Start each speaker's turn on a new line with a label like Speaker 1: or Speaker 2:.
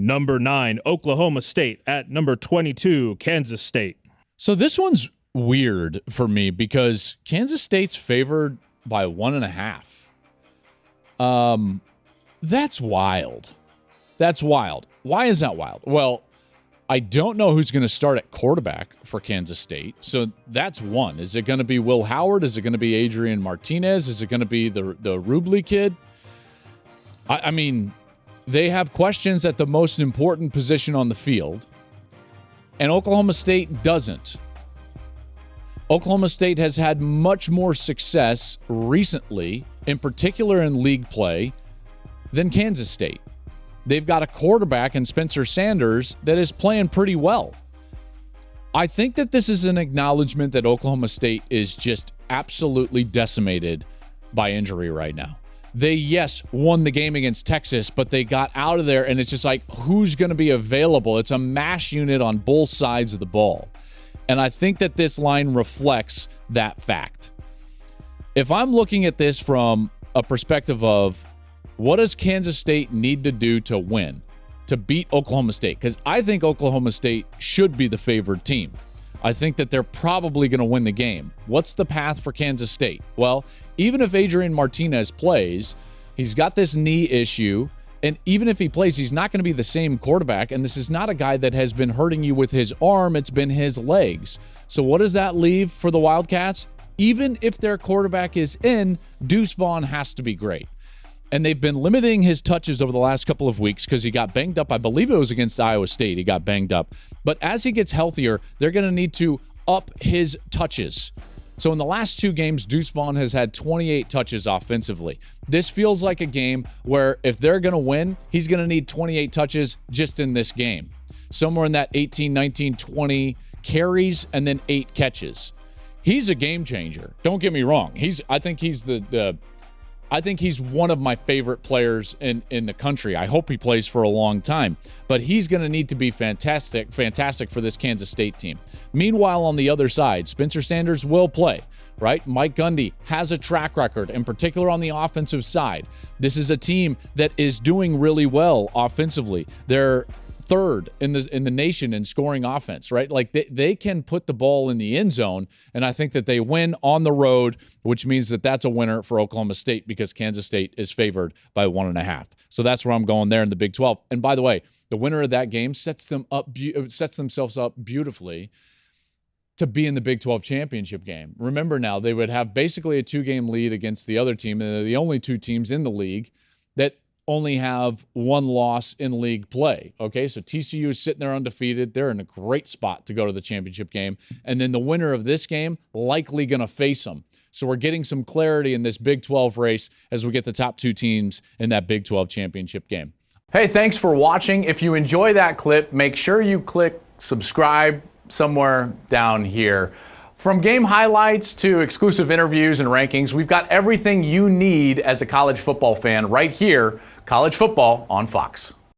Speaker 1: Number 9, Oklahoma State at number 22, Kansas State.
Speaker 2: So this one's weird for me because Kansas State's favored by 1.5. That's wild. That's wild. Why is that wild? Well, I don't know who's going to start at quarterback for Kansas State. So that's one. Is it going to be Will Howard? Is it going to be Adrian Martinez? Is it going to be the Rubley kid? I mean, they have questions at the most important position on the field, and Oklahoma State doesn't. Oklahoma State has had much more success recently, in particular in league play, than Kansas State. They've got a quarterback in Spencer Sanders that is playing pretty well. I think that this is an acknowledgement that Oklahoma State is just absolutely decimated by injury right now. They, yes, won the game against Texas, but they got out of there, and it's just like, who's going to be available? It's a mash unit on both sides of the ball. And I think that this line reflects that fact. If I'm looking at this from a perspective of what does Kansas State need to do to win, to beat Oklahoma State? Because I think Oklahoma State should be the favored team. I think that they're probably going to win the game. What's the path for Kansas State? Well, even if Adrian Martinez plays, he's got this knee issue. And even if he plays, he's not going to be the same quarterback. And this is not a guy that has been hurting you with his arm. It's been his legs. So what does that leave for the Wildcats? Even if their quarterback is in, Deuce Vaughn has to be great. And they've been limiting his touches over the last couple of weeks because he got banged up. I believe it was against Iowa State. He got banged up. But as he gets healthier, they're going to need to up his touches. So in the last 2 games, Deuce Vaughn has had 28 touches offensively. This feels like a game where if they're going to win, he's going to need 28 touches just in this game. Somewhere in that 18, 19, 20 carries and then 8 catches. He's a game changer. Don't get me wrong. I think he's one of my favorite players in the country. I hope he plays for a long time. But he's going to need to be fantastic for this Kansas State team. Meanwhile, on the other side, Spencer Sanders will play, right? Mike Gundy has a track record, in particular on the offensive side. This is a team that is doing really well offensively. They're third in the nation in scoring offense, right? Like they can put the ball in the end zone, and I think that they win on the road, which means that that's a winner for Oklahoma State because Kansas State is favored by 1.5. So that's where I'm going there in the Big 12. And by the way, the winner of that game sets themselves up beautifully to be in the Big 12 championship game. Remember now, they would have basically a 2-game lead against the other team, and they're the only 2 teams in the league that only have 1 loss in league play. Okay, so TCU is sitting there undefeated. They're in a great spot to go to the championship game. And then the winner of this game likely going to face them. So we're getting some clarity in this Big 12 race as we get the top 2 teams in that Big 12 championship game.
Speaker 3: Hey, thanks for watching. If you enjoy that clip, make sure you click subscribe somewhere down here. From game highlights to exclusive interviews and rankings, we've got everything you need as a college football fan right here. College football on Fox.